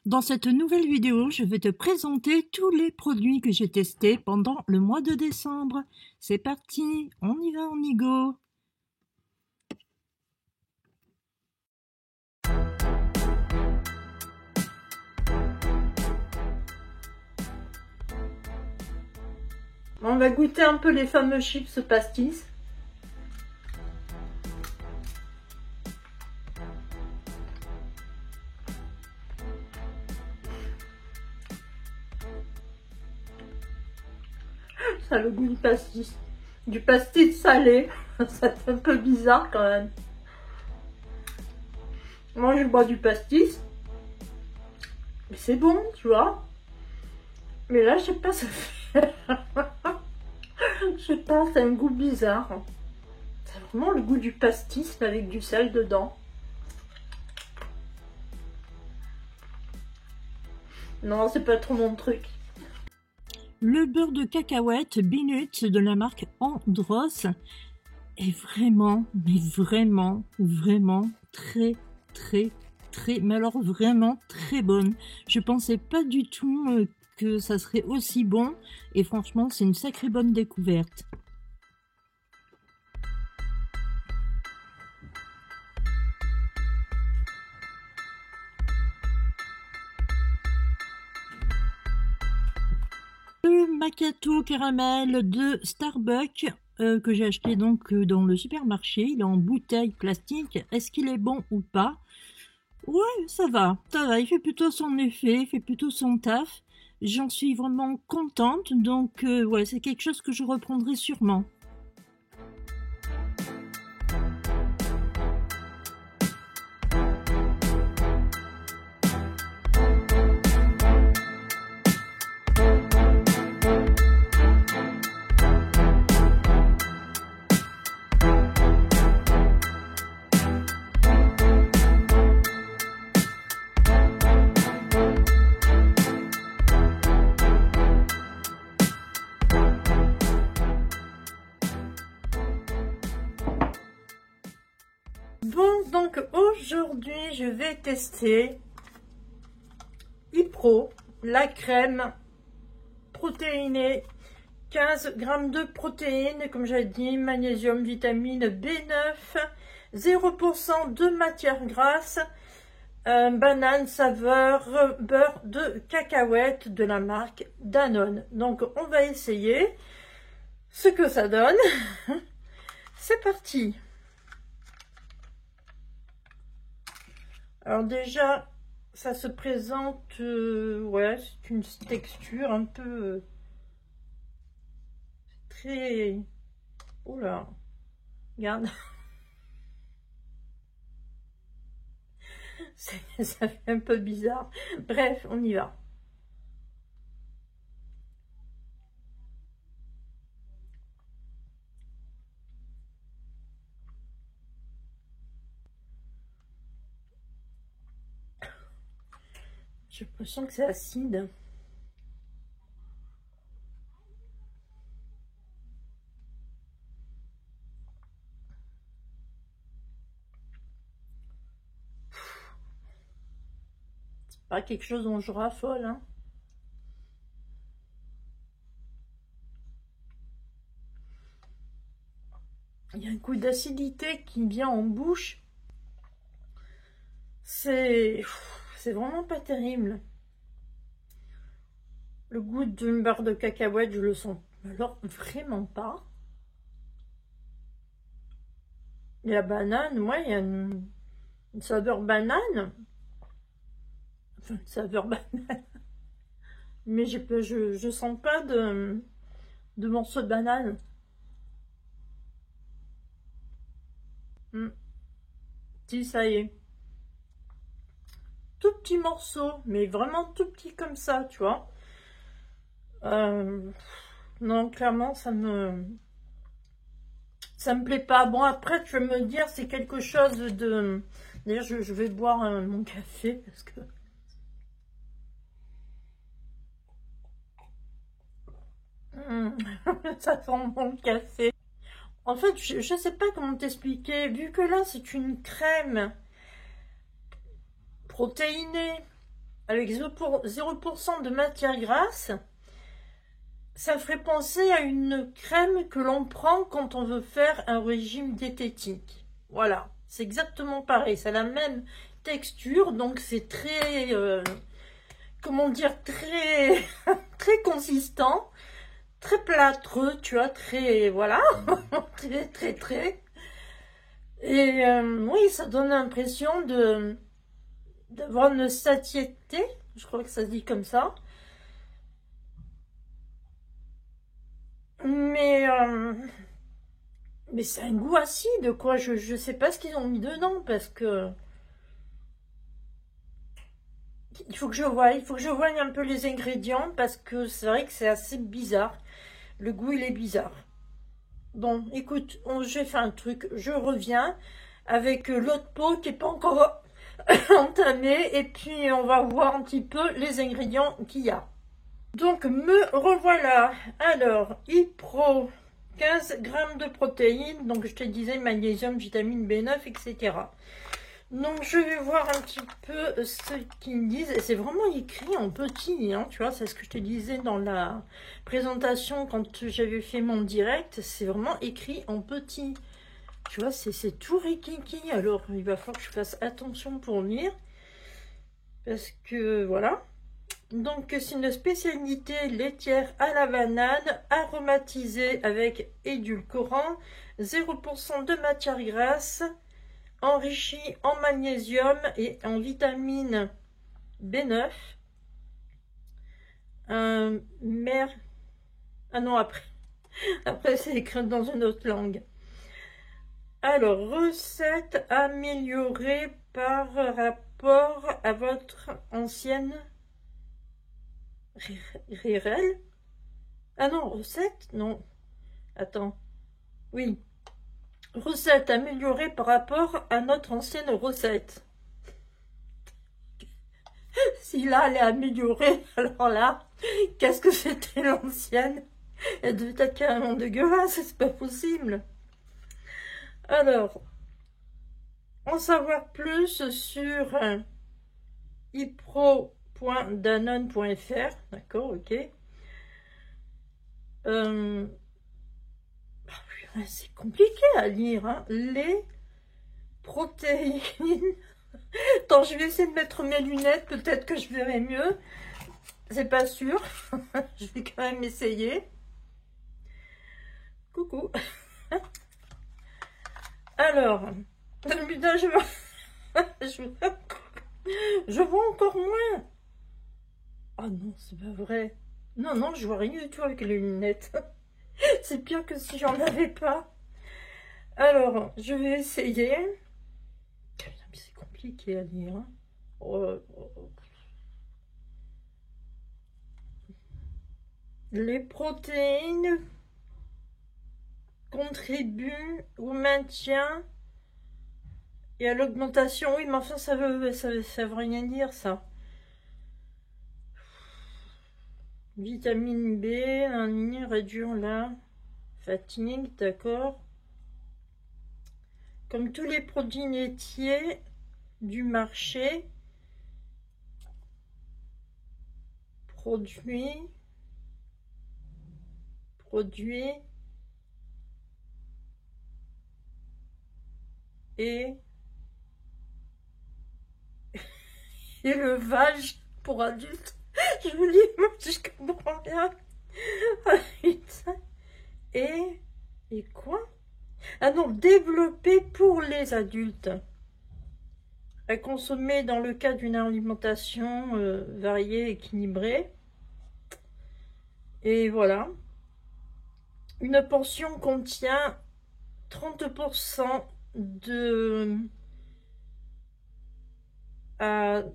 Dans cette nouvelle vidéo, je vais te présenter tous les produits que j'ai testés pendant le mois de décembre. C'est parti, on y va, on y go! On va goûter un peu les fameux chips pastis. Ça a le goût du pastis salé. Ça fait un peu bizarre quand même. Moi je bois du pastis. Mais c'est bon, tu vois. Mais là je sais pas, ça fait... je sais pas, c'est un goût bizarre. C'est vraiment le goût du pastis avec du sel dedans. Non, c'est pas trop mon truc. Le beurre de cacahuète Binut de la marque Andros est vraiment, mais vraiment, vraiment très, mais alors vraiment très bonne. Je pensais pas du tout que ça serait aussi bon et franchement, c'est une sacrée bonne découverte. Le macchiato caramel de Starbucks que j'ai acheté donc dans le supermarché, il est en bouteille plastique. Est-ce qu'il est bon ou pas? Ouais, ça va, il fait plutôt son effet, il fait plutôt son taf. J'en suis vraiment contente, donc ouais, c'est quelque chose que je reprendrai sûrement. Bon, donc aujourd'hui, je vais tester Ipro, la crème protéinée, 15 g de protéines, comme j'ai dit, magnésium, vitamine B9, 0% de matière grasse, banane saveur, beurre de cacahuète de la marque Danone. Donc on va essayer ce que ça donne. C'est parti. Alors déjà, ça se présente, ouais, c'est une texture un peu très... Oula, regarde. Ça fait un peu bizarre. Bref, on y va. J'ai l'impression que c'est acide. C'est pas quelque chose dont je raffole, hein. Il y a un coup d'acidité qui vient en bouche. C'est vraiment pas terrible. Le goût d'une barre de cacahuète, je le sens alors vraiment pas. Et la banane, ouais, il y a une saveur banane. Enfin, une saveur banane. Mais je sens pas de morceaux de banane. Si, ça y est. Tout petit morceau, mais vraiment tout petit comme ça, tu vois. Non, clairement, ça me plaît pas. Bon, après, tu vas me dire, c'est quelque chose de... D'ailleurs, je vais boire mon café, parce que... ça sent bon le café. En fait, je sais pas comment t'expliquer. Vu que là, c'est une crème protéinée, avec 0% de matière grasse, ça ferait penser à une crème que l'on prend quand on veut faire un régime diététique. Voilà, c'est exactement pareil, ça a la même texture, donc c'est très, comment dire, très, très consistant, très plâtreux, tu vois, très, voilà, très. Et oui, ça donne l'impression d'avoir une satiété, je crois que ça se dit comme ça. Mais c'est un goût acide, quoi. Je sais pas ce qu'ils ont mis dedans, parce que il faut que je voie un peu les ingrédients, parce que c'est vrai que c'est assez bizarre. Le goût, il est bizarre. Bon, écoute, j'ai fait un truc, je reviens avec l'autre pot qui n'est pas encore entamé, et puis on va voir un petit peu les ingrédients qu'il y a. Donc, me revoilà. Alors, Ipro, 15 grammes de protéines, donc je te disais magnésium, vitamine B9, etc. Donc, je vais voir un petit peu ce qu'ils disent. Et c'est vraiment écrit en petit, hein, tu vois, c'est ce que je te disais dans la présentation quand j'avais fait mon direct. C'est vraiment écrit en petit. Tu vois, c'est tout rikiki. Alors, il va falloir que je fasse attention pour lire. Parce que, voilà. Donc, c'est une spécialité laitière à la banane, aromatisée avec édulcorant, 0% de matière grasse, enrichie en magnésium et en vitamine B9. Ah non, après c'est écrit dans une autre langue. Alors, recette améliorée par rapport à votre ancienne RL. Ah non, recette? Non. Attends. Oui. Recette améliorée par rapport à notre ancienne recette. Si là, elle est améliorée, alors là, qu'est-ce que c'était l'ancienne? Elle devait être carrément dégueulasse, c'est pas possible. Alors, en savoir plus sur ipro.danone.fr, d'accord, ok. C'est compliqué à lire, hein. Les protéines. Attends, je vais essayer de mettre mes lunettes, peut-être que je verrai mieux. C'est pas sûr. Je vais quand même essayer. Coucou. Alors, putain, je vois encore moins. Oh non, c'est pas vrai. Non, non, je vois rien du tout avec les lunettes. C'est pire que si j'en avais pas. Alors, je vais essayer. C'est compliqué à lire. Hein. Les protéines contribuent au maintien et à l'augmentation. Oui, mais enfin, ça veut rien dire, ça. Vitamine B, réduire la fatigue, d'accord. Comme tous les produits laitiers du marché, produit et élevage pour adultes. Je vous dis, moi, je comprends rien. Et quoi? Ah non, développé pour les adultes. À consommer dans le cadre d'une alimentation variée, équilibrée. Et voilà. Une portion contient 30%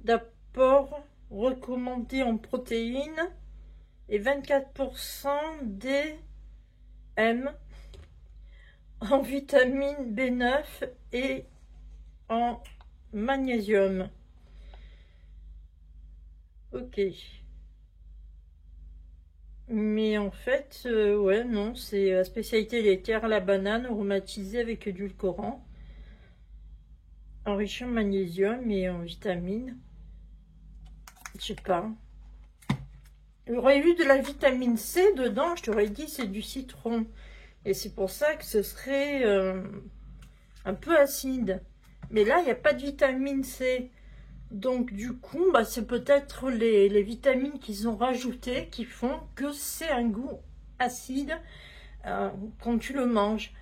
d'apport recommandé en protéines et 24% d'M en vitamine B9 et en magnésium. Ok. Mais en fait, ouais, non, c'est la spécialité laitière à la banane aromatisée avec édulcorant, enrichi en magnésium et en vitamines. Je sais pas. Il y aurait eu de la vitamine C dedans, je t'aurais dit c'est du citron. Et c'est pour ça que ce serait un peu acide. Mais là, il n'y a pas de vitamine C. Donc du coup, bah, c'est peut-être les vitamines qu'ils ont rajoutées qui font que c'est un goût acide quand tu le manges.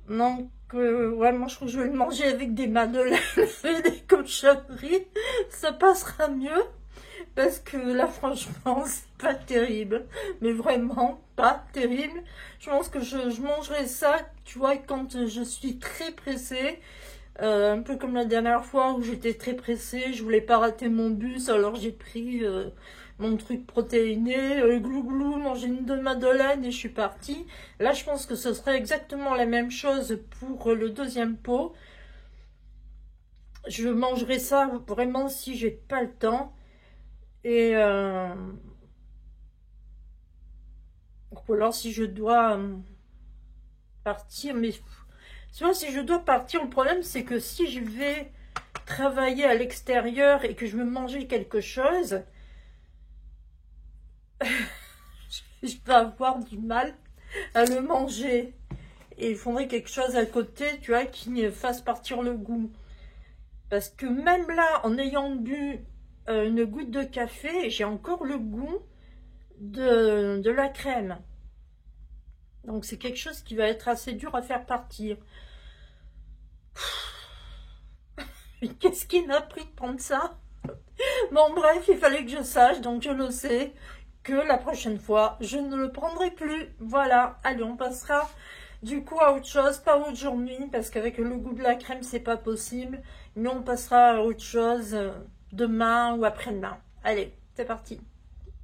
Donc ouais, moi je trouve que je vais le manger avec des madeleines et des cochonneries. Ça passera mieux. Parce que là, franchement, c'est pas terrible. Mais vraiment, pas terrible. Je pense que je mangerai ça, tu vois, quand je suis très pressée. Un peu comme la dernière fois où j'étais très pressée. Je voulais pas rater mon bus, alors j'ai pris mon truc protéiné. Glou glou, manger une de madeleine et je suis partie. Là, je pense que ce serait exactement la même chose pour le deuxième pot. Je mangerai ça vraiment si j'ai pas le temps. Et ou alors si je dois partir, mais tu vois, si je dois partir, le problème c'est que si je vais travailler à l'extérieur et que je veux manger quelque chose, je vais avoir du mal à le manger. Et il faudrait quelque chose à côté, tu vois, qui me fasse partir le goût. Parce que même là, en ayant bu une goutte de café, j'ai encore le goût de la crème. Donc c'est quelque chose qui va être assez dur à faire partir. Mais qu'est-ce qui m'a pris de prendre ça? Bon bref, il fallait que je sache, donc je le sais, que la prochaine fois, je ne le prendrai plus. Voilà, allez, on passera du coup à autre chose, pas aujourd'hui, parce qu'avec le goût de la crème, c'est pas possible. Mais on passera à autre chose demain ou après-demain. Allez, c'est parti.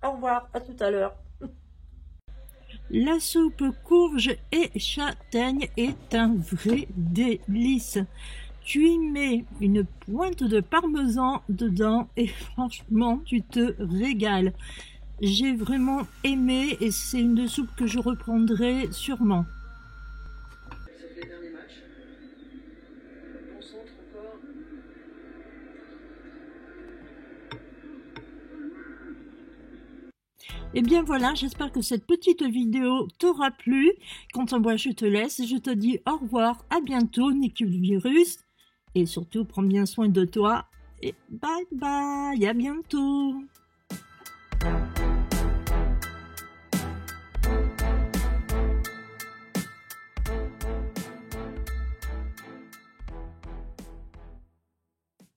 Au revoir, à tout à l'heure. La soupe courge et châtaigne est un vrai délice. Tu y mets une pointe de parmesan dedans et franchement, tu te régales. J'ai vraiment aimé et c'est une soupe que je reprendrai sûrement. Et bien voilà, j'espère que cette petite vidéo t'aura plu. Quant à moi, je te laisse. Je te dis au revoir, à bientôt, nique le virus. Et surtout, prends bien soin de toi. Et bye bye, à bientôt.